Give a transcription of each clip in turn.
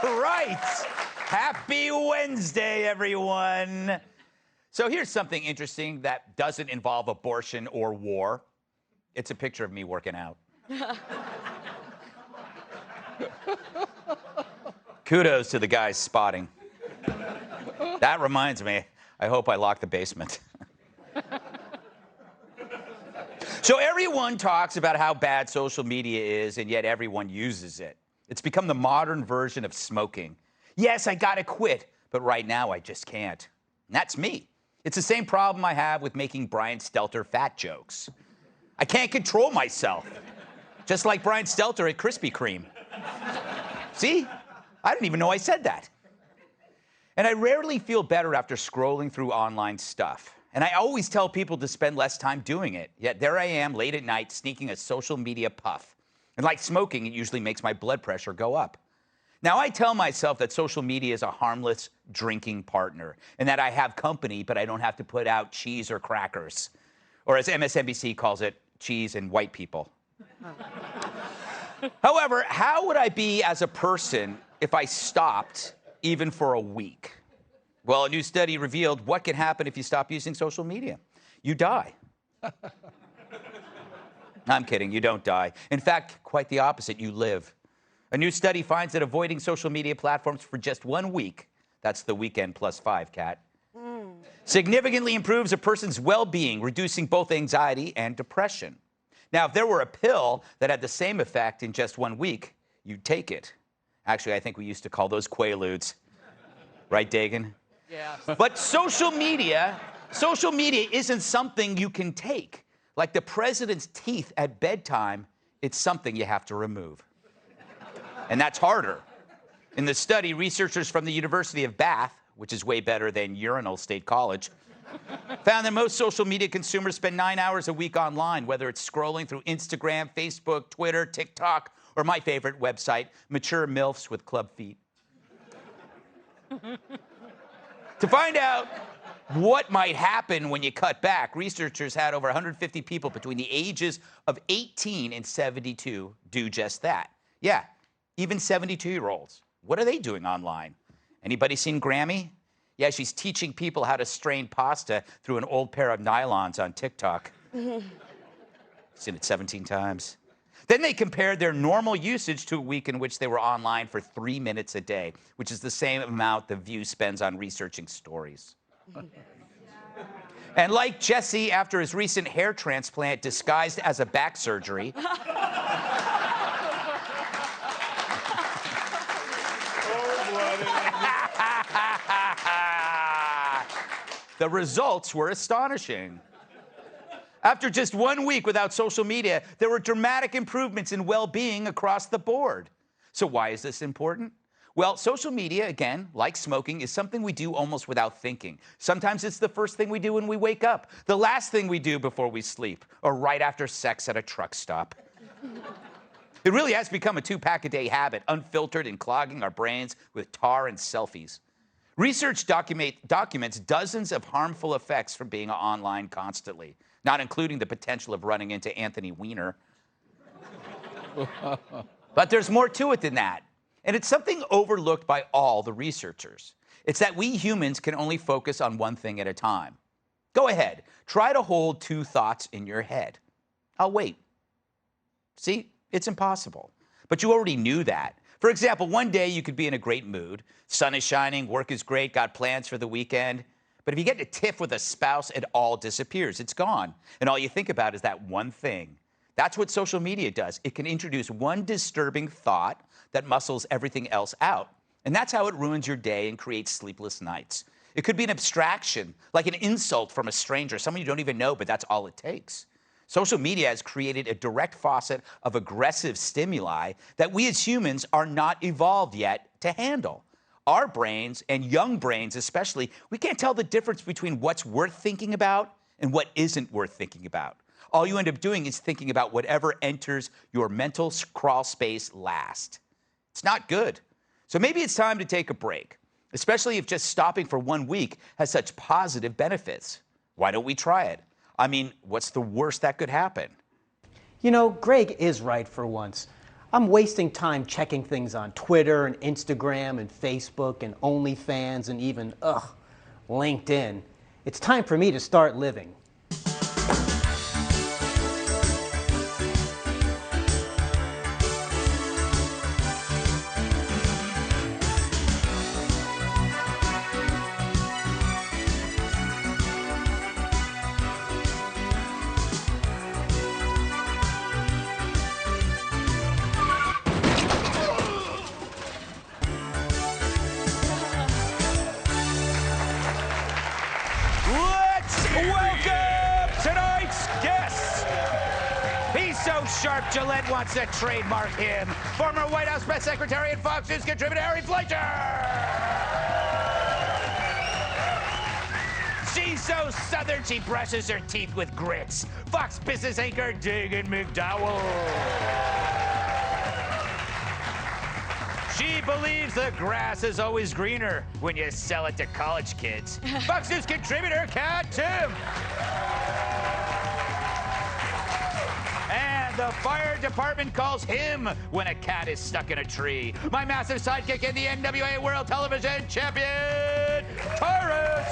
right. Happy Wednesday, everyone. So here's something interesting that doesn't involve abortion or war. It's a picture of me working out. Kudos to the guys spotting. That reminds me, I hope I lock the basement. So everyone talks about how bad social media is, and yet everyone uses it. It's become the modern version of smoking. Yes, I gotta quit, but right now I just can't. And that's me. It's the same problem I have with making Brian Stelter fat jokes. I can't control myself. Just like Brian Stelter at Krispy Kreme. See? I didn't even know I said that. And I rarely feel better after scrolling through online stuff. And I always tell people to spend less time doing it. Yet there I am late at night sneaking a social media puff. And like smoking, it usually makes my blood pressure go up. Now, I tell myself that social media is a harmless drinking partner and that I have company, but I don't have to put out cheese or crackers. Or as MSNBC calls it, cheese and white people. However, how would I be as a person if I stopped even for a week? Well, a new study revealed what can happen if you stop using social media. You die. I'm kidding, you don't die. In fact, quite the opposite, you live. A new study finds that avoiding social media platforms for just 1 week, that's the weekend plus 5, Kat, significantly improves a person's well-being, reducing both anxiety and depression. Now, if there were a pill that had the same effect in just 1 week, you'd take it. Actually, I think we used to call those Quaaludes. Right, Dagan? Yeah. But social media isn't something you can take. Like the president's teeth at bedtime, it's something you have to remove. And that's harder. In the study, researchers from the University of Bath, which is way better than Urinal State College, found that most social media consumers spend 9 hours a week online, whether it's scrolling through Instagram, Facebook, Twitter, TikTok, or my favorite website, Mature MILFs with Club Feet. To find out what might happen when you cut back, researchers had over 150 people between the ages of 18 and 72 do just that. Yeah, even 72-year-olds. What are they doing online? Anybody seen Grammy? Yeah, she's teaching people how to strain pasta through an old pair of nylons on TikTok. Seen it 17 times. Then they compared their normal usage to a week in which they were online for 3 minutes a day, which is the same amount The View spends on researching stories. And like Jesse after his recent hair transplant disguised as a back surgery, the results were astonishing. After just 1 week without social media, there were dramatic improvements in well-being across the board. So why is this important? Well, social media, again, like smoking, is something we do almost without thinking. Sometimes it's the first thing we do when we wake up, the last thing we do before we sleep, or right after sex at a truck stop. It really has become a 2-pack-a-day habit, unfiltered and clogging our brains with tar and selfies. Research documents dozens of harmful effects from being online constantly, not including the potential of running into Anthony Weiner. But there's more to it than that. And it's something overlooked by all the researchers. It's that we humans can only focus on one thing at a time. Go ahead, try to hold 2 thoughts in your head. I'll wait. See, it's impossible. But you already knew that. For example, one day you could be in a great mood. Sun is shining, work is great, got plans for the weekend. But if you get in a tiff with a spouse, it all disappears. It's gone. And all you think about is that one thing. That's what social media does. It can introduce one disturbing thought that muscles everything else out. And that's how it ruins your day and creates sleepless nights. It could be an abstraction, like an insult from a stranger, someone you don't even know, but that's all it takes. Social media has created a direct faucet of aggressive stimuli that we as humans are not evolved yet to handle. Our brains, and young brains especially, we can't tell the difference between what's worth thinking about and what isn't worth thinking about. All you end up doing is thinking about whatever enters your mental crawl space last. It's not good. So maybe it's time to take a break, especially if just stopping for 1 week has such positive benefits. Why don't we try it? I mean, what's the worst that could happen? You know, Greg is right for once. I'm wasting time checking things on Twitter and Instagram and Facebook and OnlyFans and even, LinkedIn. It's time for me to start living. Sharp Gillette wants to trademark him. Former White House press secretary and Fox News contributor Harry Fleischer. She's so southern she brushes her teeth with grits. Fox business anchor Dagan McDowell. She believes the grass is always greener when you sell it to college kids. Fox News contributor Kat Tim. The fire department calls him when a cat is stuck in a tree. My massive sidekick in the NWA World Television Champion, Taurus.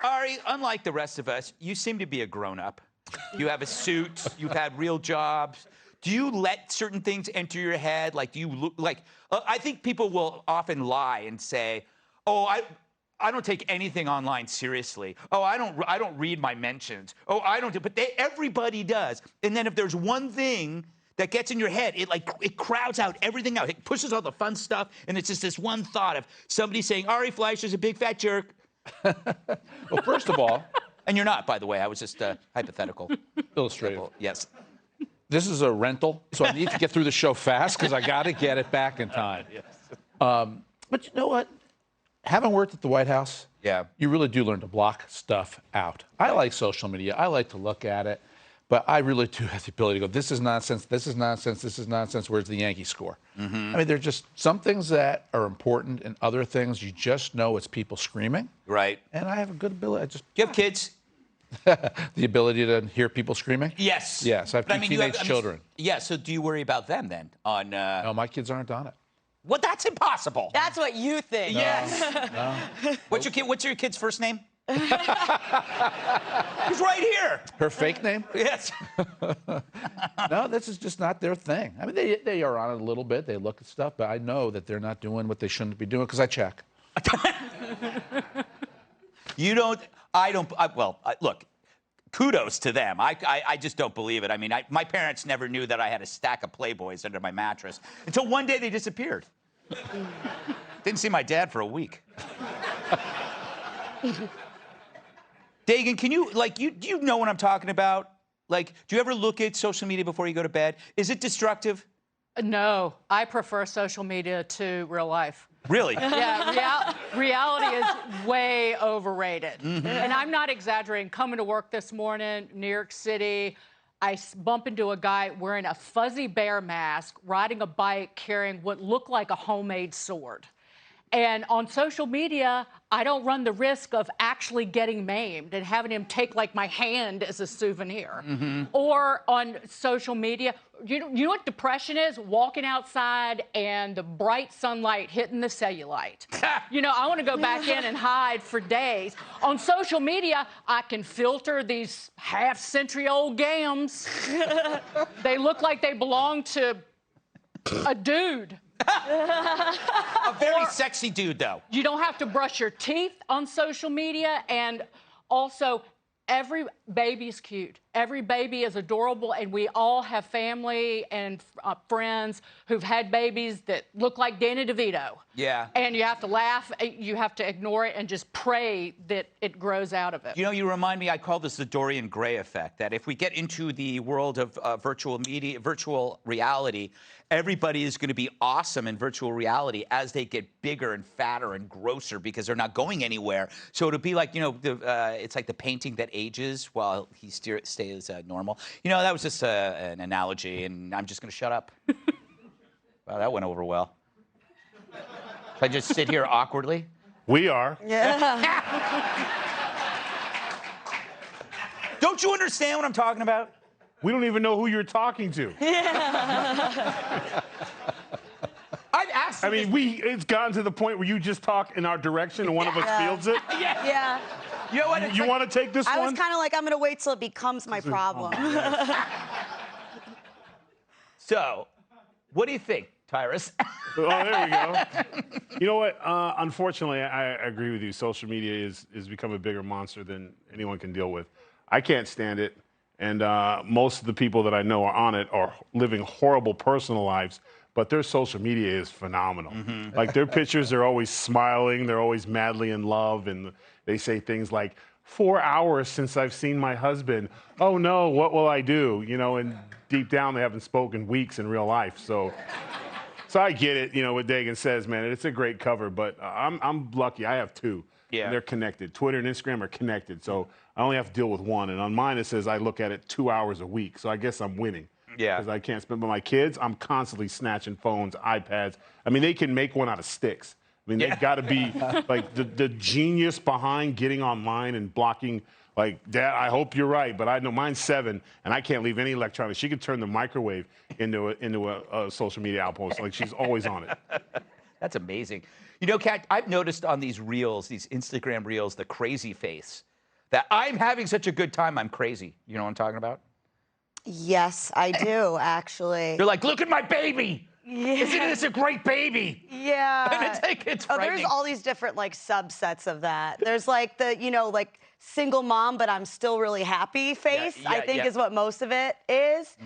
Ari, unlike the rest of us, you seem to be a grown-up. You have a suit. You've had real jobs. Do you let certain things enter your head? Like, do you look like? I think people will often lie and say, "Oh, I don't take anything online seriously. Oh, I don't read my mentions. Oh, I don't do," but everybody does. And then if there's one thing that gets in your head, it crowds out everything out. It pushes all the fun stuff, and it's just this one thought of somebody saying, Ari Fleischer's a big fat jerk. Well, first of all, and you're not, by the way. I was just hypothetical. Illustrative. Yes. This is a rental, so I need to get through the show fast because I got to get it back in time. Yes. But you know what? Having worked at the White House, yeah, you really do learn to block stuff out. I like social media. I like to look at it, but I really do have the ability to go, this is nonsense, this is nonsense, this is nonsense, where's the Yankee score? Mm-hmm. I mean, there are just some things that are important and other things you just know it's people screaming. Right. And I have a good ability. Do you have kids? The ability to hear people screaming? Yes. Yes, I have two teenage children. Yeah, so do you worry about them then? No, my kids aren't on it. Well, that's impossible. That's what you think. No, Yes. no. What's your kid's first name? He's right here. Her fake name? Yes. No, this is just not their thing. I mean, they are on it a little bit. They look at stuff, but I know that they're not doing what they shouldn't be doing because I check. You don't. Look. Kudos to them. I just don't believe it. I mean, my parents never knew that I had a stack of Playboys under my mattress until one day they disappeared. Didn't see my dad for a week. Dagan, can you, do you know what I'm talking about? Like, do you ever look at social media before you go to bed? Is it destructive? No, I prefer social media to real life. Really? Yeah, reality is way overrated. Mm-hmm. And I'm not exaggerating. Coming to work this morning, New York City, I bump into a guy wearing a fuzzy bear mask, riding a bike, carrying what looked like a homemade sword. And on social media, I don't run the risk of actually getting maimed and having him take, like, my hand as a souvenir. Mm-hmm. Or on social media, you know what depression is? Walking outside and the bright sunlight hitting the cellulite. I want to go back in and hide for days. On social media, I can filter these half-century-old gams. They look like they belong to a dude. A very sexy dude, though. You don't have to brush your teeth on social media, and also every baby's cute. Every baby is adorable, and we all have family and friends who've had babies that look like Danny DeVito. Yeah. And you have to laugh, you have to ignore it, and just pray that it grows out of it. You remind me, I call this the Dorian Gray effect, that if we get into the world of virtual media, virtual reality, everybody is going to be awesome in virtual reality as they get bigger and fatter and grosser because they're not going anywhere. So it'll be like, it's like the painting that ages while he stays normal. That was just an analogy, and I'm just going to shut up. Wow, that went over well. If I just sit here awkwardly? We are. Yeah. Don't you understand what I'm talking about? We don't even know who you're talking to. I've asked. I mean, it's gotten to the point where you just talk in our direction and one of us feels it. Yeah. You know what? You want to take this I one? was kind of like, I'm going to wait till it becomes my problem. So, what do you think, Tyrus? Oh, there we go. You know what? Unfortunately, I agree with you. Social media is become a bigger monster than anyone can deal with. I can't stand it. And most of the people that I know are on it are living horrible personal lives, but their social media is phenomenal. Like their pictures are always smiling, they're always madly in love, and they say things like, 4 hours since I've seen my husband. Oh no, what will I do? You know, and deep down they haven't spoken weeks in real life. So I get it, you know, what Dagan says, man. It's a great cover, but I'm lucky. I have two. Yeah. And they're connected. Twitter and Instagram are connected. So I only have to deal with one. And on mine, it says I look at it 2 hours a week. So I guess I'm winning. Yeah. Because I can't spend. But my kids, I'm constantly snatching phones, iPads. I mean, they can make one out of sticks. I mean, they've got to be like the genius behind getting online and blocking. Like, Dad, I hope you're right, but I know mine's 7, and I can't leave any electronics. She could turn the microwave into a social media outpost. Like, she's always on it. That's amazing. You know, Kat, I've noticed on these reels, these Instagram reels, the crazy face, that I'm having such a good time, I'm crazy. You know what I'm talking about? Yes, I do, actually. They're like, look at my baby. Isn't this a great baby? Yeah. And it's like, it's there's frightening. all these different like subsets of that. There's like the, you know, like single mom, but I'm still really happy face. I think is what most of it is.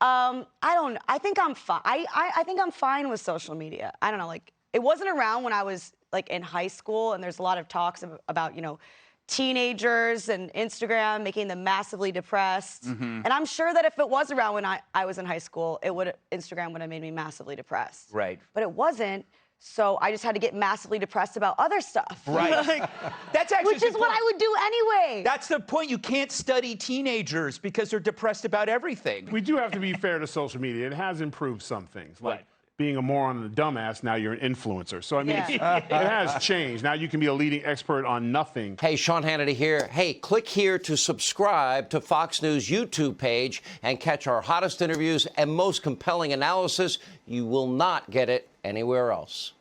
I think I'm fine. I think I'm fine with social media. I don't know, like it wasn't around when I was like in high school, and there's a lot of talks about, you know, teenagers and Instagram making them massively depressed. And I'm sure that if it was around when I was in high school, Instagram would have made me massively depressed. Right. But it wasn't. So I just had to get massively depressed about other stuff. Right. Like, That's actually which is what I would do anyway. That's the point. You can't study teenagers because they're depressed about everything. We do have to be fair to social media. It has improved some things. Like, Right. being a moron and a dumbass, now you're an influencer. So, I mean, Yeah. it has changed. Now you can be a leading expert on nothing. Hey, Sean Hannity here. Hey, click here to subscribe to Fox News YouTube page and catch our hottest interviews and most compelling analysis. You will not get it anywhere else.